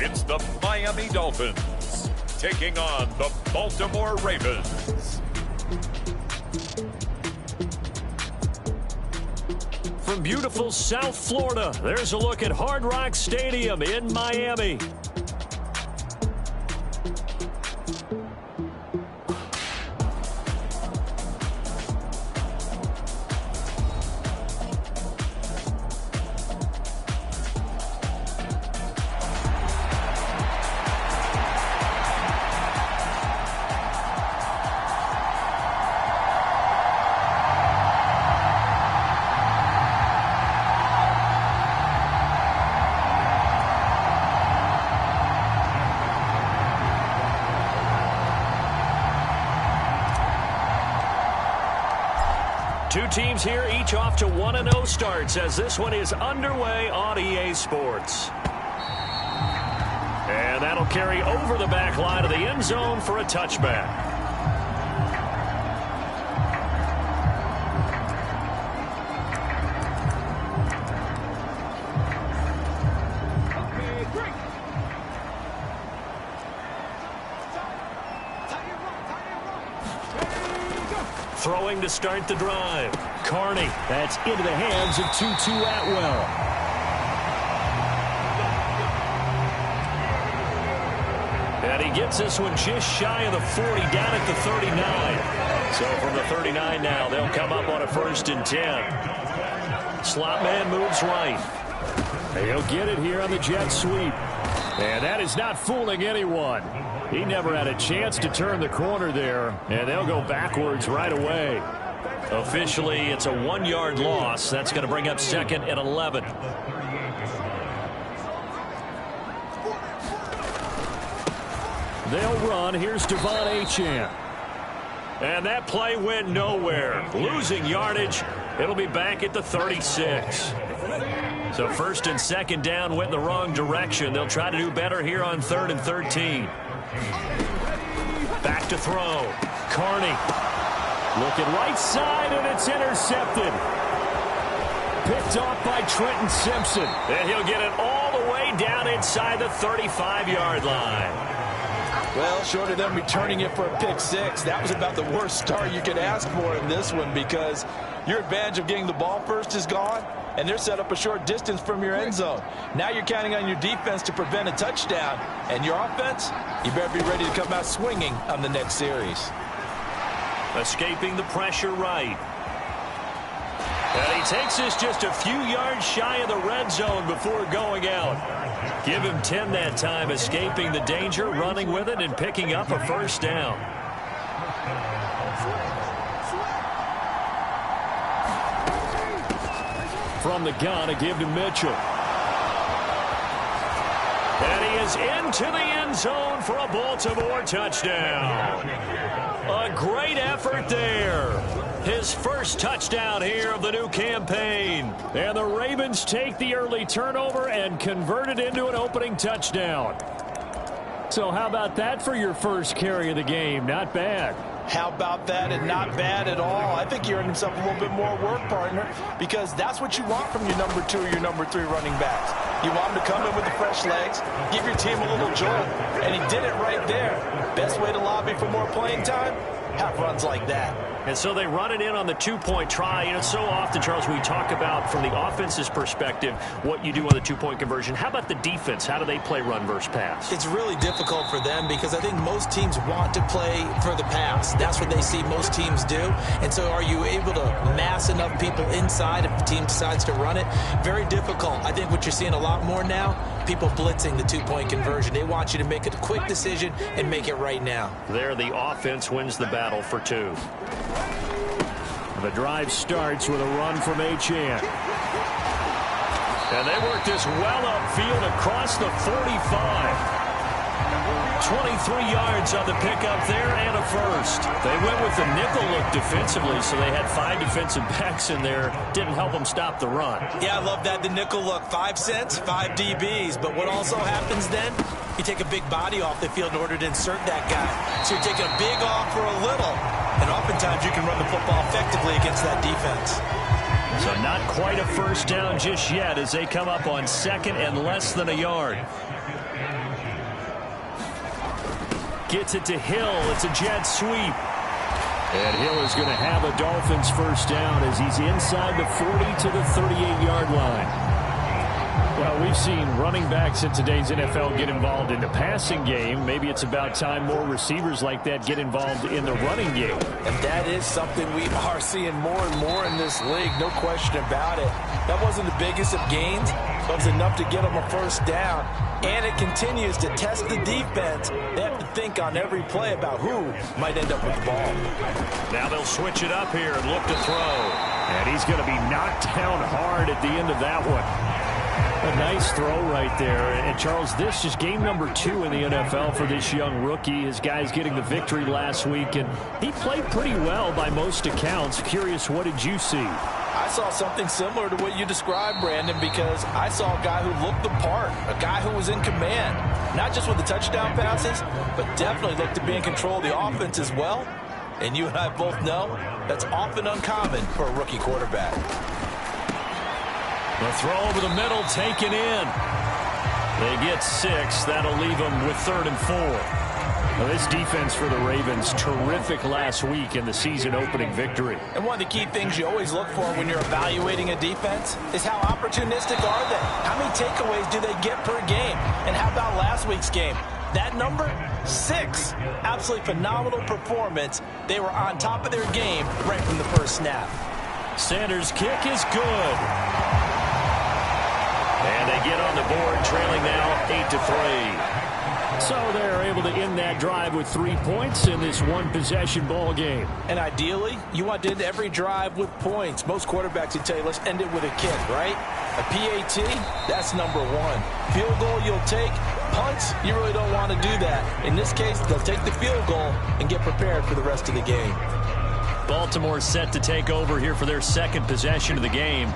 it's the Miami Dolphins taking on the Baltimore Ravens. From beautiful South Florida, there's a look at Hard Rock Stadium in Miami. Two teams here, each off to 1-0 starts as this one is underway on EA Sports. And that'll carry over the back line of the end zone for a touchback. Throwing to start the drive. Carney. That's into the hands of Tutu Atwell. And he gets this one just shy of the 40, down at the 39. So from the 39 now, they'll come up on a 1st and 10. Slot man moves right. And he'll get it here on the jet sweep. And that is not fooling anyone. He never had a chance to turn the corner there, and they'll go backwards right away. Officially, it's a 1-yard loss. That's going to bring up 2nd and 11. They'll run. Here's Devon Achane. And that play went nowhere. Losing yardage. It'll be back at the 36. So 1st and 2nd down went in the wrong direction. They'll try to do better here on 3rd and 13. Back to throw. Carney. Looking right side, and it's intercepted. Picked off by Trenton Simpson. And he'll get it all the way down inside the 35-yard line. Well, short of them returning it for a pick 6, that was about the worst start you could ask for in this one, because your advantage of getting the ball first is gone, and they're set up a short distance from your end zone. Now you're counting on your defense to prevent a touchdown, and your offense, you better be ready to come out swinging on the next series. Escaping the pressure right. And he takes this just a few yards shy of the red zone before going out. Give him 10 that time, escaping the danger, running with it, and picking up a 1st down. From the gun, a give to Mitchell. And he is into the end zone for a Baltimore touchdown. A great effort there. His first touchdown here of the new campaign. And the Ravens take the early turnover and convert it into an opening touchdown. So how about that for your first carry of the game? Not bad. How about that, and not bad at all. I think you earned himself a little bit more work, partner, because that's what you want from your number 2 or your number 3 running backs. You want him to come in with the fresh legs, give your team a little jolt, and he did it right there. Best way to lobby for more playing time? Have runs like that. And so they run it in on the 2-point try. You know, so often, Charles, we talk about from the offense's perspective what you do on the 2-point conversion. How about the defense? How do they play run versus pass? It's really difficult for them because I think most teams want to play for the pass. That's what they see most teams do. And so are you able to mass enough people inside if the team decides to run it? Very difficult. I think what you're seeing a lot more now, people blitzing the 2-point conversion. They want you to make a quick decision and make it right now. There, the offense wins the battle for 2. The drive starts with a run from Achane. And they work this well upfield across the 45. 23 yards on the pickup there and a 1st. They went with the nickel look defensively, so they had 5 defensive backs in there. Didn't help them stop the run. Yeah, I love that, the nickel look. 5 cents, 5 DBs. But what also happens then, you take a big body off the field in order to insert that guy. So you're taking a big off for a little. And oftentimes you can run the football effectively against that defense. So not quite a 1st down just yet as they come up on 2nd and less than a yard. gets it to Hill. It's a jet sweep. And Hill is going to have a Dolphins first down as he's inside the 40 to the 38-yard line. Well, we've seen running backs in today's NFL get involved in the passing game. Maybe it's about time more receivers like that get involved in the running game. And that is something we are seeing more and more in this league, no question about it. That wasn't the biggest of gains, but it was enough to get them a first down. And it continues to test the defense. They have to think on every play about who might end up with the ball. Now they'll switch it up here and look to throw. And he's going to be knocked down hard at the end of that one. A nice throw right there. And, Charles, this is game number 2 in the NFL for this young rookie. His guys getting the victory last week, and he played pretty well by most accounts. Curious, what did you see? I saw something similar to what you described, Brandon, because I saw a guy who looked the part, a guy who was in command, not just with the touchdown passes, but definitely looked to be in control of the offense as well. And you and I both know that's often uncommon for a rookie quarterback. The throw over the middle taken in. They get 6. That'll leave them with 3rd and 4. Well, this defense for the Ravens, terrific last week in the season-opening victory. And one of the key things you always look for when you're evaluating a defense is how opportunistic are they? How many takeaways do they get per game? And how about last week's game? That number, 6. Absolutely phenomenal performance. They were on top of their game right from the first snap. Sanders' kick is good. And they get on the board, trailing now 8-3. So they're able to end that drive with 3 points in this one-possession ball game. And ideally, you want to end every drive with points. Most quarterbacks would tell you, let's end it with a kick, right? A PAT, that's number 1. Field goal you'll take. Punts, you really don't want to do that. In this case, they'll take the field goal and get prepared for the rest of the game. Baltimore set to take over here for their second possession of the game.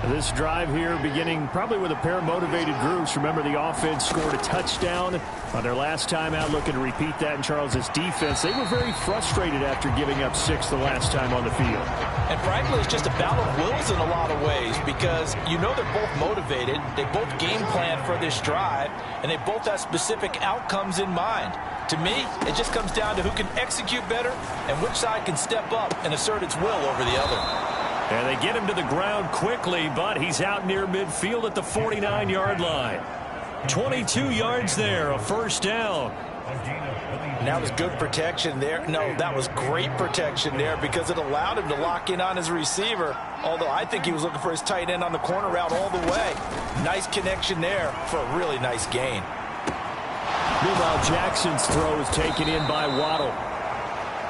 This drive here beginning probably with a pair of motivated groups. Remember, the offense scored a touchdown on their last time out, looking to repeat that in Charles's defense. They were very frustrated after giving up 6 the last time on the field. And frankly, it's just a battle of wills in a lot of ways because you know they're both motivated. They both game plan for this drive, and they both have specific outcomes in mind. To me, it just comes down to who can execute better and which side can step up and assert its will over the other. And they get him to the ground quickly, but he's out near midfield at the 49-yard line. 22 yards there, a first down. And that was good protection there. No, that was great protection there because it allowed him to lock in on his receiver, although I think he was looking for his tight end on the corner route all the way. Nice connection there for a really nice gain. Meanwhile, Jackson's throw is taken in by Waddle.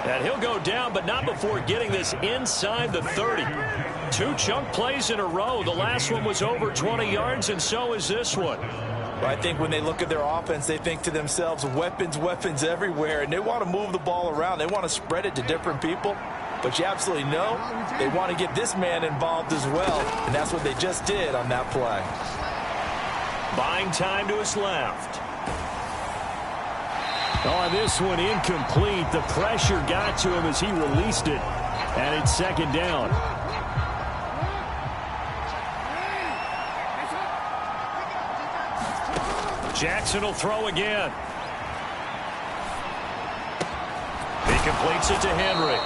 And he'll go down, but not before getting this inside the 30. 2 chunk plays in a row. The last one was over 20 yards, and so is this one. Well, I think when they look at their offense, they think to themselves, weapons, weapons everywhere, and they want to move the ball around. They want to spread it to different people. But you absolutely know they want to get this man involved as well, and that's what they just did on that play. Buying time to his left. Oh, this one incomplete. The pressure got to him as he released it. And it's second down. Jackson will throw again. He completes it to Henry.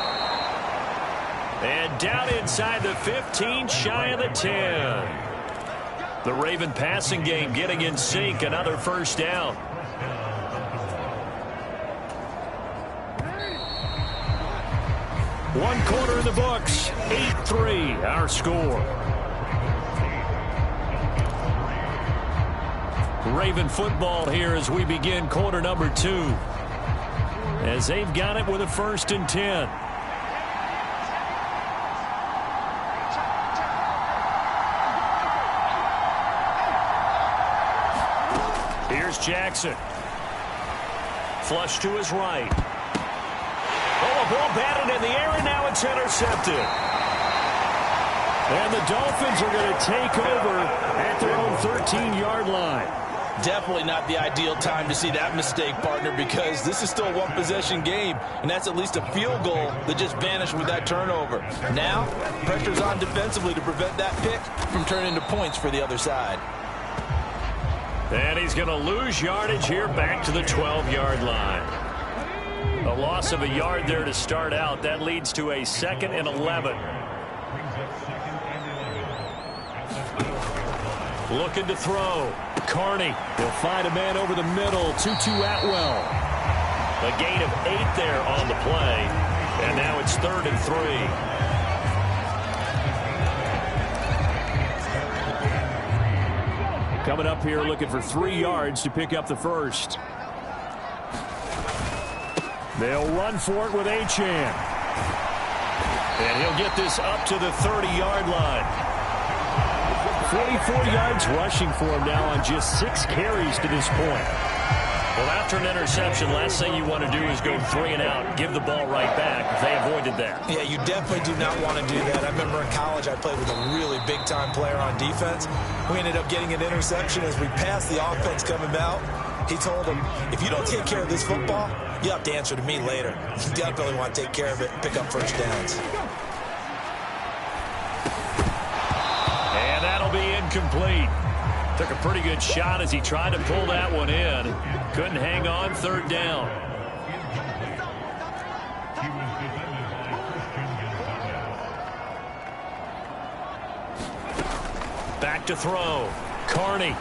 And down inside the 15, shy of the 10. The Raven passing game getting in sync. Another first down. One quarter in the books, 8-3, our score. Raven football here as we begin quarter number 2. As they've got it with a 1st and 10. Here's Jackson. Flush to his right. Oh, a ball batted in the air, and now it's intercepted. And the Dolphins are going to take over at their own 13-yard line. Definitely not the ideal time to see that mistake, partner, because this is still a one-possession game, and that's at least a field goal that just vanished with that turnover. Now, pressure's on defensively to prevent that pick from turning into points for the other side. And he's going to lose yardage here back to the 12-yard line. loss of a yard there to start out. That leads to a 2nd and 11. Looking to throw. Carney will find a man over the middle. Tutu Atwell. A gain of 8 there on the play. And now it's 3rd and 3. Coming up here looking for 3 yards to pick up the first. They'll run for it with Achane. And he'll get this up to the 30-yard line. 44 yards rushing for him now on just 6 carries to this point. Well, after an interception, last thing you want to do is go 3 and out, give the ball right back. They avoided that. Yeah, you definitely do not want to do that. I remember in college I played with a really big-time player on defense. We ended up getting an interception as we passed the offense coming out. He told him, if you don't take care of this football, you have to answer to me later. You definitely want to take care of it and pick up first downs. And that'll be incomplete. Took a pretty good shot as he tried to pull that one in. Couldn't hang on, 3rd down. Back to throw. Carney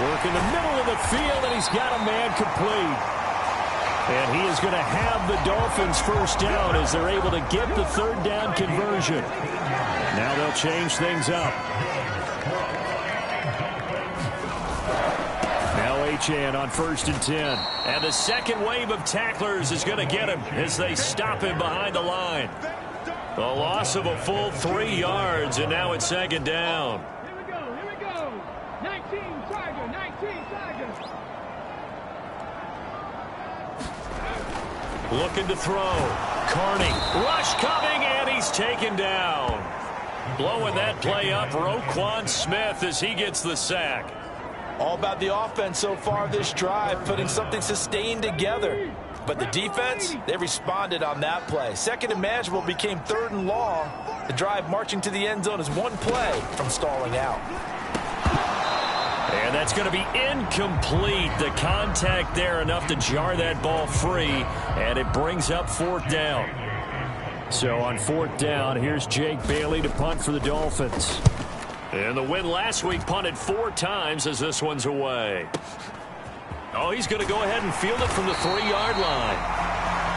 work in the middle of the field, and he's got a man complete. And he is going to have the Dolphins first down as they're able to get the 3rd down conversion. Now they'll change things up. Achane on 1st and 10. And the second wave of tacklers is going to get him as they stop him behind the line. A loss of a full 3 yards, and now it's 2nd down. Here we go. 19 Tiger. Looking to throw. Carney. Rush coming, and he's taken down. Blowing that play up, Roquan Smith as he gets the sack. All about the offense so far this drive, putting something sustained together. But the defense, they responded on that play. 2nd and manageable became 3rd and long. The drive marching to the end zone is 1 play from stalling out. And that's going to be incomplete. The contact there enough to jar that ball free, and it brings up 4th down. So on 4th down, here's Jake Bailey to punt for the Dolphins. And the win last week punted 4 times as this one's away. Oh, he's going to go ahead and field it from the 3-yard line.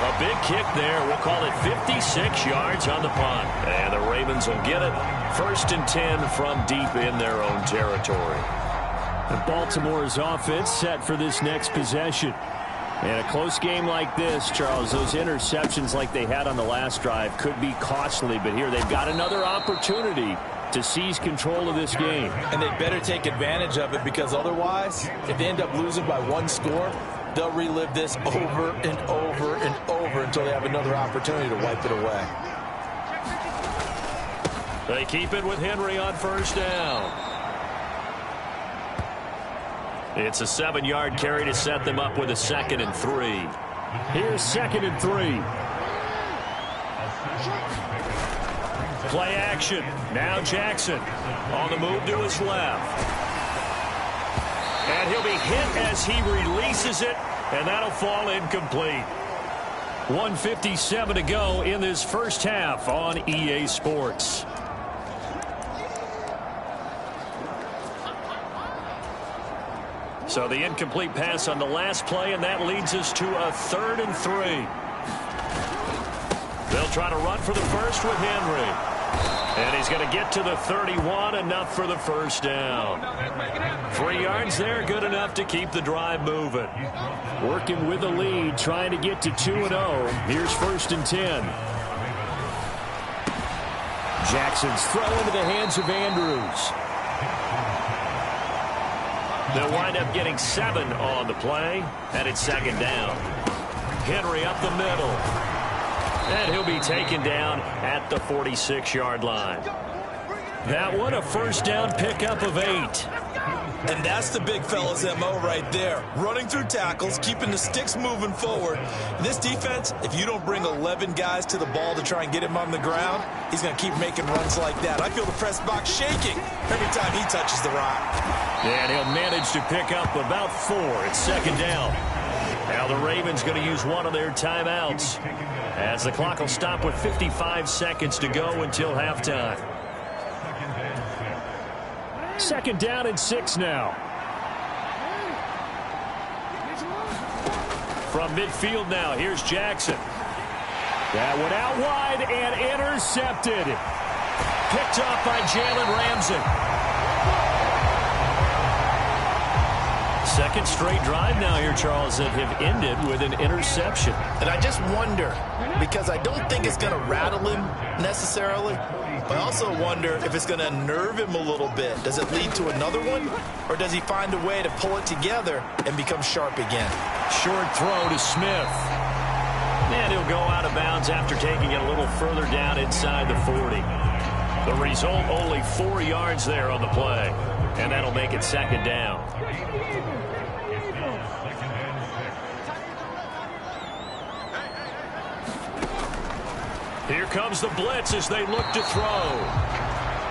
A big kick there. We'll call it 56 yards on the punt. And the Ravens will get it. 1st and 10 from deep in their own territory. And Baltimore's offense set for this next possession. In a close game like this, Charles, those interceptions like they had on the last drive could be costly. But here they've got another opportunity to seize control of this game. And they better take advantage of it, because otherwise, if they end up losing by 1 score, they'll relive this over and over and over until they have another opportunity to wipe it away. They keep it with Henry on 1st down. It's a 7-yard carry to set them up with a 2nd and 3. Here's 2nd and 3. Play action. Now Jackson on the move to his left. And he'll be hit as he releases it, and that'll fall incomplete. 1:57 to go in this first half on EA Sports. So the incomplete pass on the last play, and that leads us to a 3rd and 3. They'll try to run for the first with Henry. And he's going to get to the 31, enough for the first down. 3 yards there, good enough to keep the drive moving. Working with the lead, trying to get to 2-0. Here's 1st and 10. Jackson's throw into the hands of Andrews. They'll wind up getting 7 on the play, and it's 2nd down. Henry up the middle. And he'll be taken down at the 46-yard line. That one, a 1st down pickup of 8. And that's the big fella's MO right there. Running through tackles, keeping the sticks moving forward. This defense, if you don't bring 11 guys to the ball to try and get him on the ground, he's going to keep making runs like that. I feel the press box shaking every time he touches the rock. And he'll manage to pick up about 4. It's 2nd down. Now the Ravens going to use one of their timeouts as the clock will stop with 55 seconds to go until halftime. 2nd down and 6 now. From midfield now, here's Jackson. That one out wide and intercepted. Picked off by Jalen Ramsey. Second straight drive now here, Charles, that have ended with an interception. And I just wonder, because I don't think it's going to rattle him necessarily, but I also wonder if it's going to unnerve him a little bit. Does it lead to another one, or does he find a way to pull it together and become sharp again? Short throw to Smith. And he'll go out of bounds after taking it a little further down inside the 40. The result, only 4 yards there on the play. And that'll make it 2nd down. Here comes the blitz as they look to throw.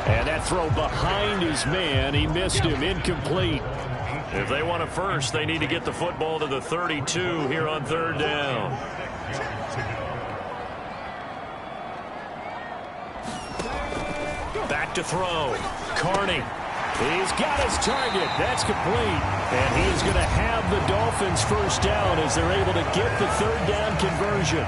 And that throw behind his man. He missed him. Incomplete. If they want a first, they need to get the football to the 32 here on 3rd down. Back to throw. Carney. He's got his target. That's complete. And he is going to have the Dolphins first down as they're able to get the 3rd down conversion.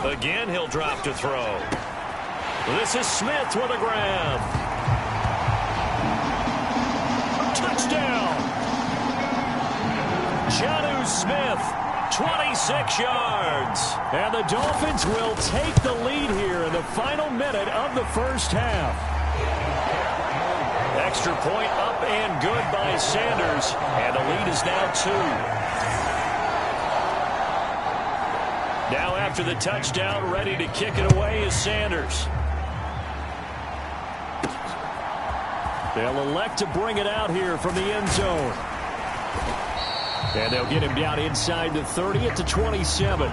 Again, he'll drop to throw. This is Smith with a grab. Touchdown! Jonnu Smith, 26 yards. And the Dolphins will take the lead here in the final minute of the first half. Extra point up and good by Sanders. And the lead is now 2. Now after the touchdown, ready to kick it away is Sanders. They'll elect to bring it out here from the end zone. And they'll get him down inside the 30 at the 27.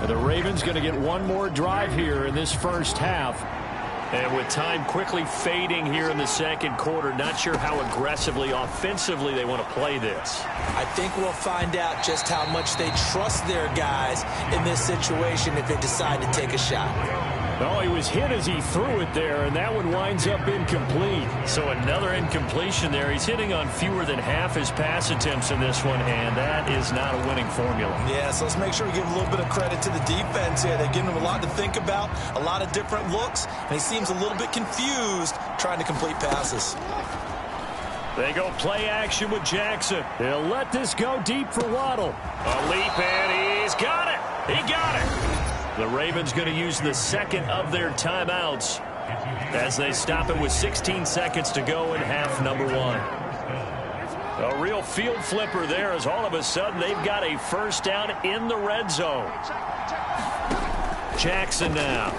And the Ravens going to get one more drive here in this first half. And with time quickly fading here in the 2nd quarter, not sure how aggressively, offensively they want to play this. I think we'll find out just how much they trust their guys in this situation if they decide to take a shot. Oh, he was hit as he threw it there, and that one winds up incomplete. So another incompletion there. He's hitting on fewer than half his pass attempts in this one, and that is not a winning formula. Yeah, so let's make sure we give a little bit of credit to the defense here. They're giving him a lot to think about, a lot of different looks, and he seems a little bit confused trying to complete passes. They go play action with Jackson. They'll let this go deep for Waddle. A leap, and he's got it. He got it. The Ravens going to use the 2nd of their timeouts as they stop it with 16 seconds to go in half number 1. A real field flipper there as all of a sudden they've got a first down in the red zone. Jackson now.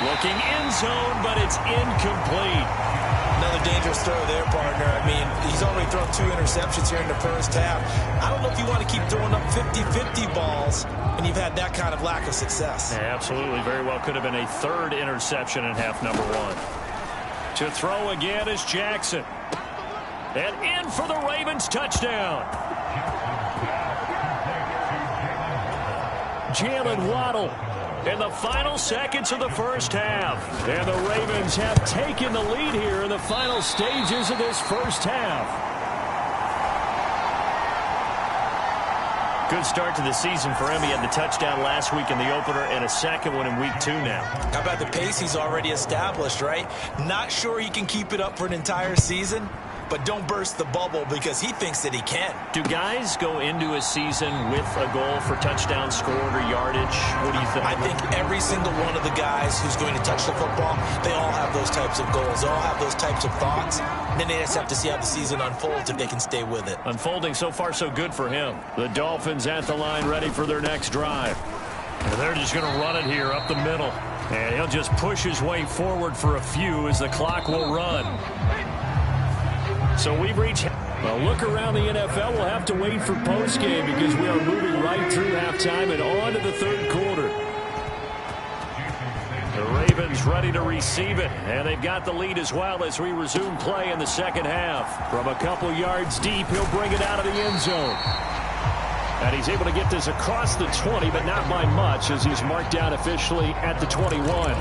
Looking end zone, but it's incomplete. Another dangerous throw there, partner. I mean, he's already thrown 2 interceptions here in the first half. I don't know if you want to keep throwing up 50-50 balls when you've had that kind of lack of success. Yeah, absolutely. Very well could have been a 3rd interception in half number 1. To throw again is Jackson. And in for the Ravens touchdown. Jalen Waddle. In the final seconds of the first half. And the Ravens have taken the lead here in the final stages of this first half. Good start to the season for him. He had the touchdown last week in the opener and a 2nd one in week 2 now. How about the pace he's already established, right? Not sure he can keep it up for an entire season, but don't burst the bubble because he thinks that he can. Do guys go into a season with a goal for touchdown scored or yardage? What do you think? I think every single one of the guys who's going to touch the football, they all have those types of goals. They all have those types of thoughts. And then they just have to see how the season unfolds if they can stay with it. Unfolding so far so good for him. The Dolphins at the line ready for their next drive. And they're just going to run it here up the middle. And he'll just push his way forward for a few as the clock will run. So we've reached... Well, look around the NFL. We'll have to wait for postgame because we are moving right through halftime and on to the third quarter. The Ravens ready to receive it, and they've got the lead as well as we resume play in the second half. From a couple yards deep, he'll bring it out of the end zone. And he's able to get this across the 20, but not by much as he's marked down officially at the 21.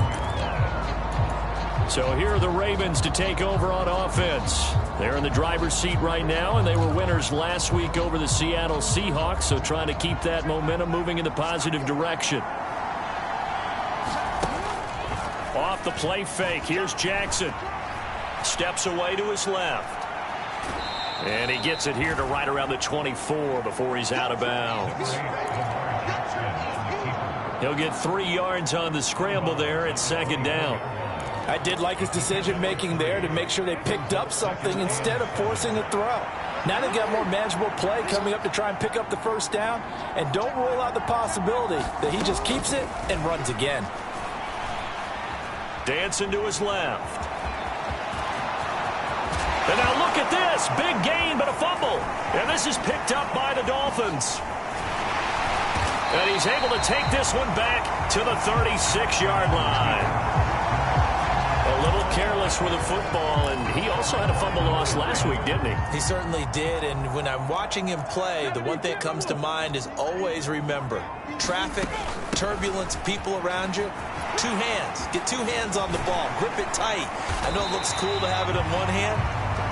So here are the Ravens to take over on offense. They're in the driver's seat right now, and they were winners last week over the Seattle Seahawks, so trying to keep that momentum moving in the positive direction. Off the play fake, here's Jackson. Steps away to his left. And he gets it here to right around the 24 before he's out of bounds. He'll get 3 yards on the scramble there at second down. I did like his decision-making there to make sure they picked up something instead of forcing a throw. Now they've got more manageable play coming up to try and pick up the first down. And don't rule out the possibility that he just keeps it and runs again. Dancing to his left. And now look at this. Big gain, but a fumble. And this is picked up by the Dolphins. And he's able to take this one back to the 36-yard line. A little careless with the football, and he also had a fumble loss last week, didn't he? He certainly did, and when I'm watching him play, the one thing that comes to mind is always remember, traffic, turbulence, people around you, 2 hands. Get 2 hands on the ball. Grip it tight. I know it looks cool to have it in one hand.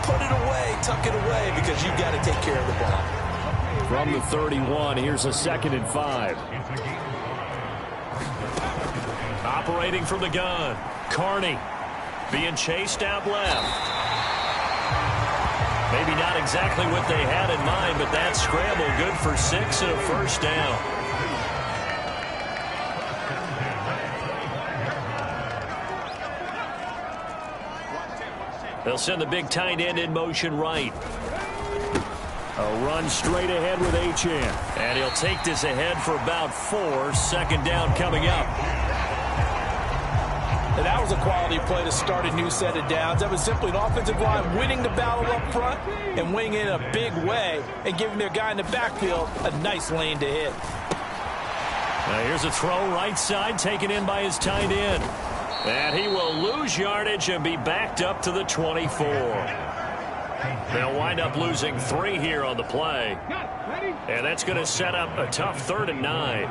Put it away, tuck it away, because you've got to take care of the ball. From the 31, here's a 2nd and 5. Operating from the gun, Carney. Being chased out left. Maybe not exactly what they had in mind, but that scramble good for 6 and a first down. They'll send the big tight end in motion right. A run straight ahead with Achane. And he'll take this ahead for about 4. Second down coming up. And that was a quality play to start a new set of downs. That was simply an offensive line winning the battle up front and winning it in a big way and giving their guy in the backfield a nice lane to hit. Now here's a throw right side taken in by his tight end. And he will lose yardage and be backed up to the 24. They'll wind up losing 3 here on the play. And that's going to set up a tough 3rd and 9.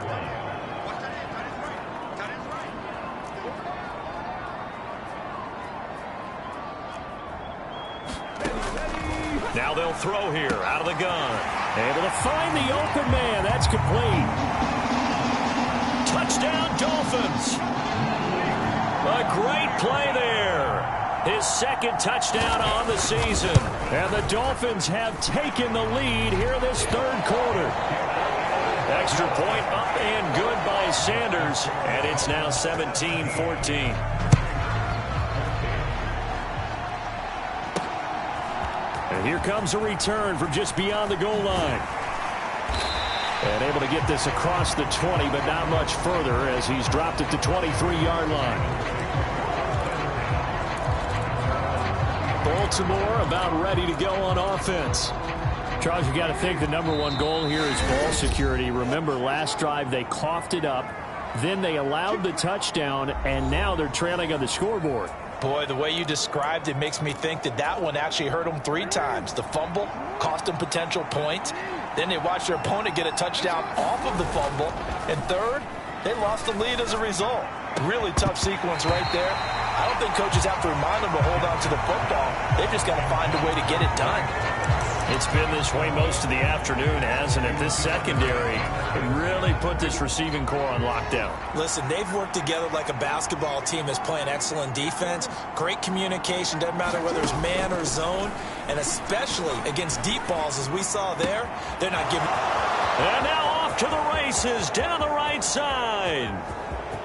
Now they'll throw here out of the gun. Able to find the open man. That's complete. Touchdown, Dolphins. A great play there. His 2nd touchdown on the season. And the Dolphins have taken the lead here this 3rd quarter. Extra point up and good by Sanders. And it's now 17-14. And here comes a return from just beyond the goal line. And able to get this across the 20, but not much further as he's dropped it to 23-yard line. Baltimore about ready to go on offense. Charles, you got to think the #1 goal here is ball security. Remember, last drive they coughed it up, then they allowed the touchdown, and now they're trailing on the scoreboard. Boy, the way you described it makes me think that one actually hurt them 3 times. The fumble cost them potential points. Then they watched their opponent get a touchdown off of the fumble. And third, they lost the lead as a result. Really tough sequence right there. I don't think coaches have to remind them to hold on to the football. They've just got to find a way to get it done. It's been this way most of the afternoon, hasn't it? This secondary really put this receiving core on lockdown. Listen, they've worked together like a basketball team that's playing excellent defense. Great communication, doesn't matter whether it's man or zone. And especially against deep balls, as we saw there, they're not giving. And now off to the races down the right side.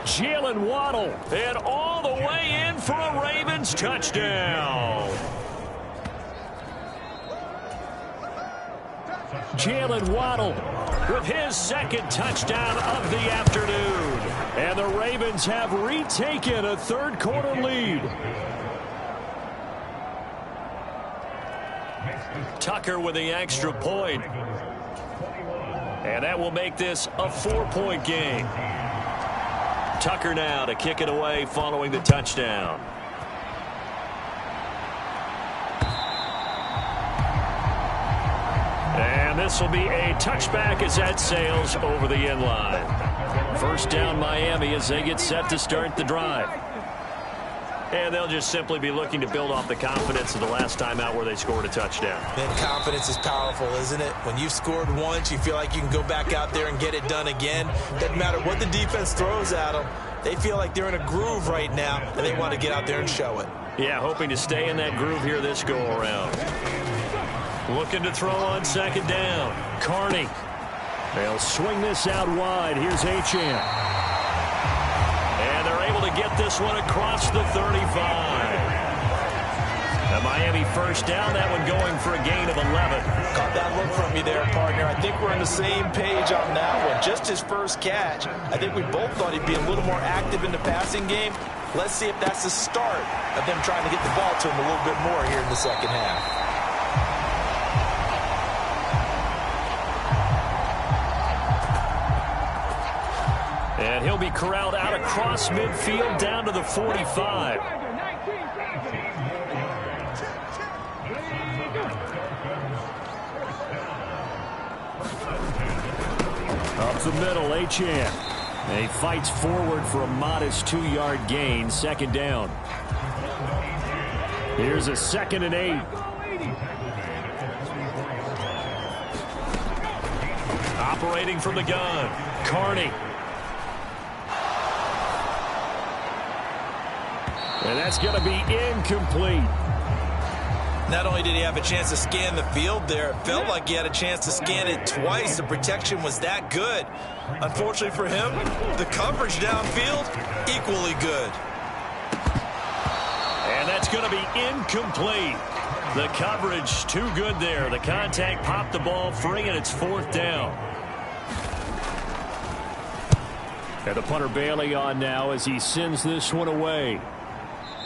Jalen Waddle. And all the way in for a Ravens touchdown. Jalen Waddle with his 2nd touchdown of the afternoon. And the Ravens have retaken a 3rd quarter lead. Tucker with the extra point. And that will make this a 4-point game. Tucker now to kick it away following the touchdown. And this will be a touchback as that sails over the end line. First down Miami as they get set to start the drive. And they'll just simply be looking to build off the confidence of the last time out where they scored a touchdown. And confidence is powerful, isn't it? When you've scored once, you feel like you can go back out there and get it done again. Doesn't matter what the defense throws at them. They feel like they're in a groove right now, and they want to get out there and show it. Yeah, hoping to stay in that groove here this go-around. Looking to throw on second down. Carney. They'll swing this out wide. Here's Achane. And they're able to get this one across the 35. A Miami first down, that one going for a gain of 11. Caught that look from you there, partner. I think we're on the same page on that one. Just his first catch. I think we both thought he'd be a little more active in the passing game. Let's see if that's the start of them trying to get the ball to him a little bit more here in the second half. And he'll be corralled out across midfield down to the 45. Up the middle, Achane. And he fights forward for a modest 2-yard gain, second down. Here's a 2nd and 8. Operating from the gun, Carney. And that's going to be incomplete. Not only did he have a chance to scan the field there, it felt like he had a chance to scan it twice. The protection was that good. Unfortunately for him, the coverage downfield, equally good. And that's going to be incomplete. The coverage too good there. The contact popped the ball free, and it's 4th down. And the punter Bailey on now as he sends this one away.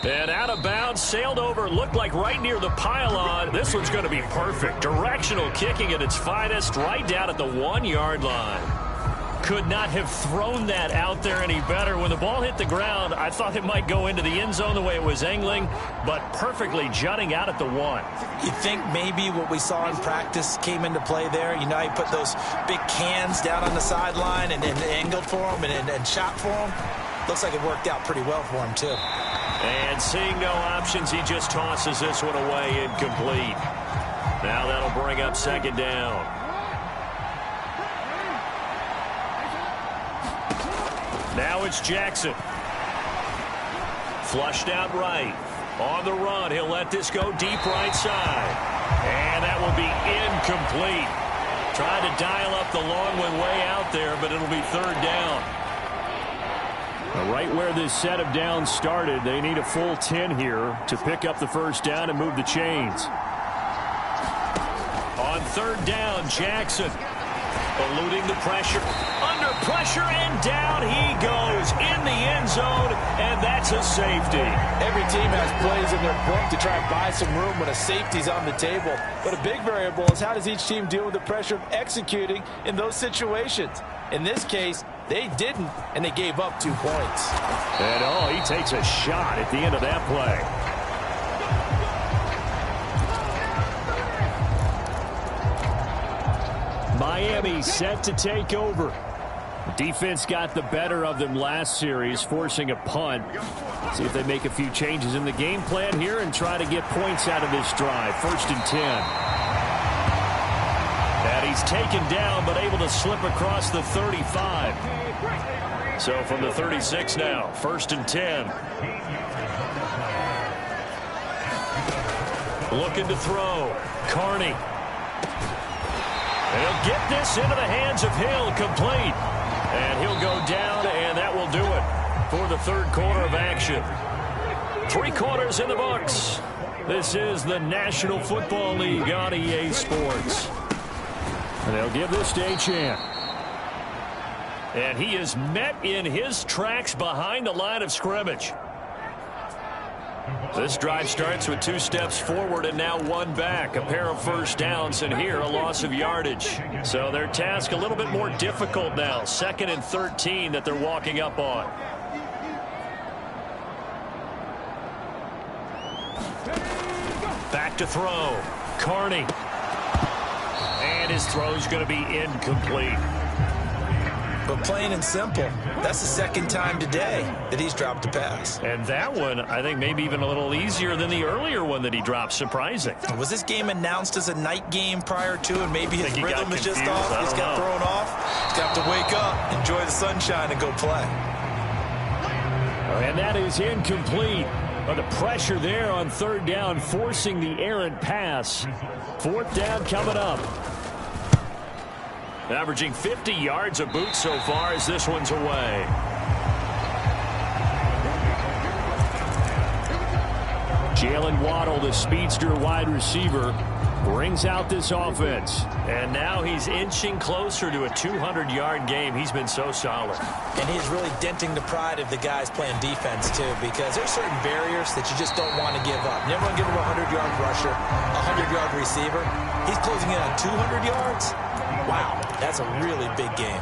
And out of bounds, sailed over, looked like right near the pylon. This one's going to be perfect. Directional kicking at its finest, right down at the 1-yard line. Could not have thrown that out there any better. When the ball hit the ground, I thought it might go into the end zone the way it was angling, but perfectly jutting out at the 1. You think maybe what we saw in practice came into play there? You know, he put those big cans down on the sideline and angled for him and shot for him. Looks like it worked out pretty well for him, too. And seeing no options, he just tosses this one away, incomplete. Now that'll bring up second down. Now it's Jackson. Flushed out right. On the run, he'll let this go deep right side. And that will be incomplete. Tried to dial up the long one way out there, but it'll be 3rd down. Right where this set of downs started, they need a full 10 here to pick up the first down and move the chains. On 3rd down, Jackson eluding the pressure. Under pressure, and down he goes in the end zone, and that's a safety. Every team has plays in their book to try and buy some room when a safety's on the table. But a big variable is how does each team deal with the pressure of executing in those situations. In this case, they didn't, and they gave up 2 points. And, he takes a shot at the end of that play. Miami set to take over. Defense got the better of them last series, forcing a punt. See if they make a few changes in the game plan here and try to get points out of this drive. 1st and 10. And he's taken down, but able to slip across the 35. So from the 36 now, 1st and 10. Looking to throw. Carney. He'll get this into the hands of Hill, complete. And he'll go down, and that will do it for the 3rd quarter of action. 3 quarters in the books. This is the National Football League on EA Sports. And they'll give this to Achane. And he is met in his tracks behind the line of scrimmage. This drive starts with 2 steps forward and now 1 back. A pair of first downs, and here a loss of yardage. So their task a little bit more difficult now. 2nd and 13 that they're walking up on. Back to throw. Carney. And his throw's going to be incomplete. But plain and simple, that's the 2nd time today that he's dropped a pass. And that one, I think, maybe even a little easier than the earlier one that he dropped. Surprising. Was this game announced as a night game prior to, and maybe his rhythm is just off? He's got thrown off. He's got to wake up, enjoy the sunshine, and go play. And that is incomplete. But the pressure there on 3rd down, forcing the errant pass. 4th down coming up. Averaging 50 yards a boot so far as this one's away. Jalen Waddle, the speedster wide receiver, brings out this offense. And now he's inching closer to a 200-yard game. He's been so solid. And he's really denting the pride of the guys playing defense, too, because there's certain barriers that you just don't want to give up. Never want to give him a 100-yard rusher, a 100-yard receiver. He's closing in on 200 yards. Wow, that's a really big game.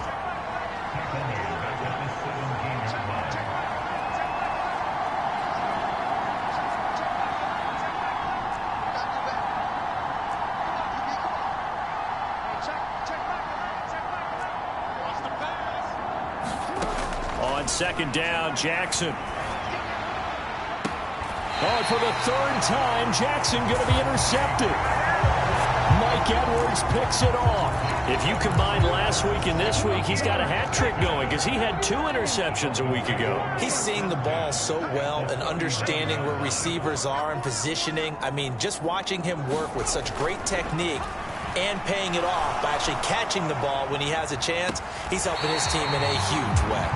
On 2nd down, Jackson. Oh, for the 3rd time, Jackson going to be intercepted. Mike Edwards picks it off. If you combine last week and this week, he's got a hat trick going because he had 2 interceptions a week ago. He's seeing the ball so well and understanding where receivers are and positioning. I mean, just watching him work with such great technique and paying it off by actually catching the ball when he has a chance, he's helping his team in a huge way.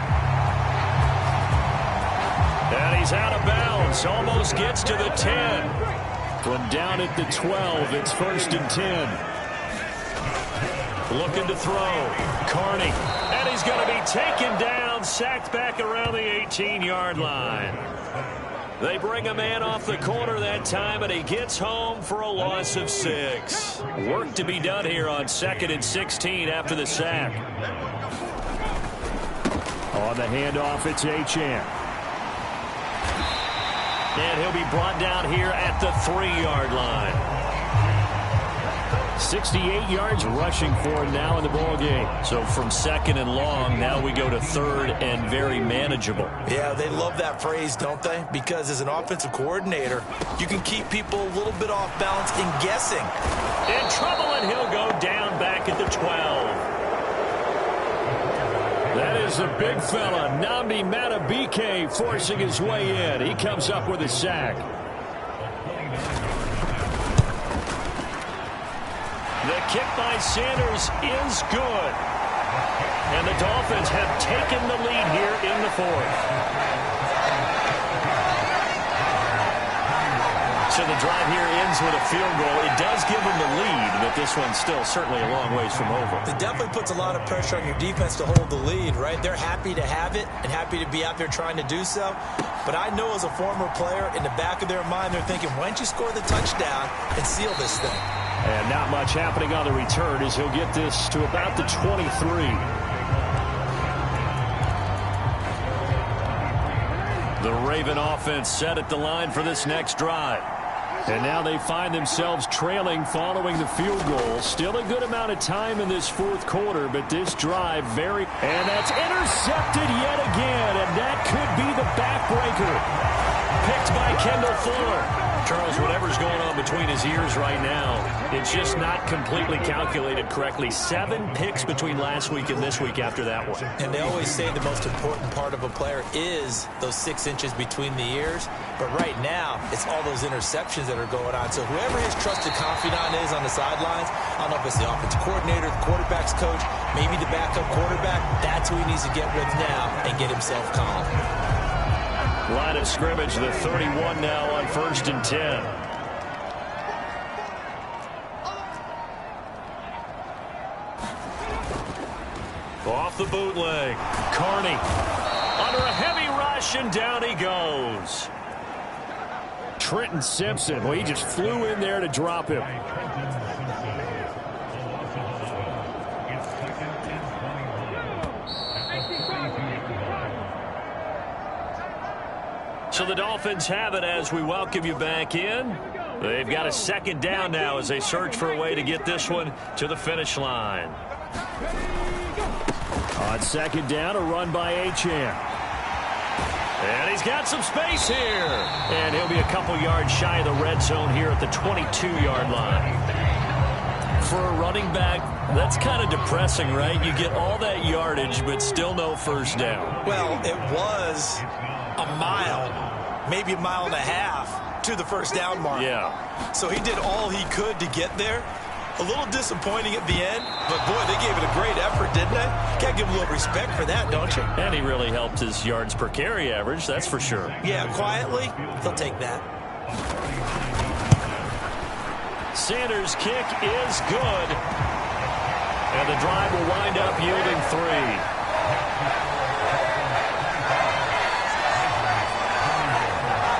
And he's out of bounds. Almost gets to the 10. From down at the 12, it's 1st and 10. Looking to throw. Carney. And he's going to be taken down, sacked back around the 18-yard line. They bring a man off the corner that time, and he gets home for a loss of 6. Work to be done here on 2nd and 16 after the sack. On the handoff, it's Achane. And he'll be brought down here at the 3-yard line. 68 yards rushing for him now in the ball game. So from 2nd and long, now we go to 3rd and very manageable. Yeah, they love that phrase, don't they? Because as an offensive coordinator, you can keep people a little bit off balance in guessing. In trouble, and he'll go down back at the 12. That is a big fella, Nnamdi Madubuike, forcing his way in. He comes up with a sack. The kick by Sanders is good. And the Dolphins have taken the lead here in the 4th. So the drive here ends with a field goal. It does give them the lead, but this one's still certainly a long ways from over. It definitely puts a lot of pressure on your defense to hold the lead, right? They're happy to have it and happy to be out there trying to do so. But I know as a former player, in the back of their mind, they're thinking, why don't you score the touchdown and seal this thing? And not much happening on the return as he'll get this to about the 23. The Raven offense set at the line for this next drive. And now they find themselves trailing following the field goal. Still a good amount of time in this 4th quarter, but this drive very... And that's intercepted yet again, and that could be the backbreaker. Picked by Kendall Fuller. Charles, whatever's going on between his ears right now, it's just not completely calculated correctly. 7 picks between last week and this week after that one. And they always say the most important part of a player is those 6 inches between the ears. But right now, it's all those interceptions that are going on. So whoever his trusted confidant is on the sidelines, I don't know if it's the offensive coordinator, the quarterback's coach, maybe the backup quarterback, that's who he needs to get with now and get himself calm. Line of scrimmage, the 31 now on 1st and 10. Off the bootleg. Carney under a heavy rush, and down he goes. Trenton Simpson. Well, he just flew in there to drop him. So the Dolphins have it as we welcome you back in. They've got a second down now as they search for a way to get this one to the finish line. On second down, a run by Achane. And he's got some space here. And he'll be a couple yards shy of the red zone here at the 22-yard line. For a running back, that's kind of depressing, right? You get all that yardage, but still no first down. Well, it was a mile, maybe a mile and a half to the first down mark. Yeah. So he did all he could to get there. A little disappointing at the end, but boy, they gave it a great effort, didn't they? Got to give him a little respect for that, don't you? And he really helped his yards per carry average, that's for sure. Yeah, quietly, they'll take that. Sanders' kick is good. And the drive will wind up yielding 3.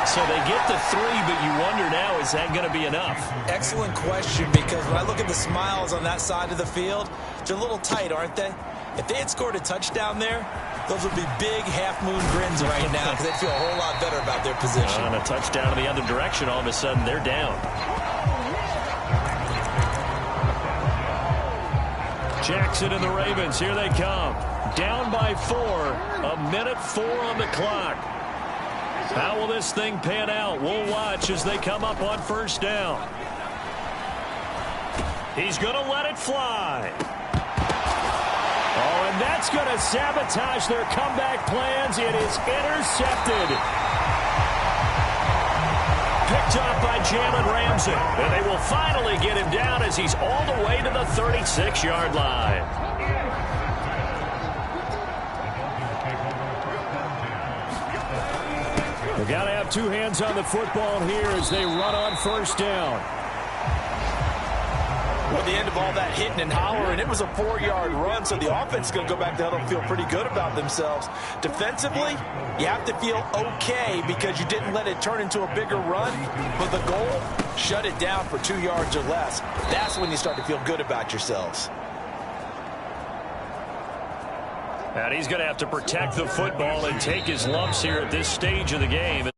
So they get the 3, but you wonder now, is that going to be enough? Excellent question, because when I look at the smiles on that side of the field, they're a little tight, aren't they? If they had scored a touchdown there, those would be big half-moon grins right now because they'd feel a whole lot better about their position. On a touchdown in the other direction, all of a sudden they're down. Jackson and the Ravens, here they come. Down by 4, a minute 4 on the clock. How will this thing pan out? We'll watch as they come up on first down. He's going to let it fly. Oh, and that's going to sabotage their comeback plans. It is intercepted. Picked up by Jalen Ramsey. And they will finally get him down as he's all the way to the 36-yard line. They've got to have two hands on the football here as they run on first down. Well, at the end of all that hitting and hollering, it was a 4-yard run, so the offense is going to go back to huddle and feel pretty good about themselves. Defensively, you have to feel okay because you didn't let it turn into a bigger run, but the goal, shut it down for 2 yards or less. That's when you start to feel good about yourselves. And he's going to have to protect the football and take his lumps here at this stage of the game.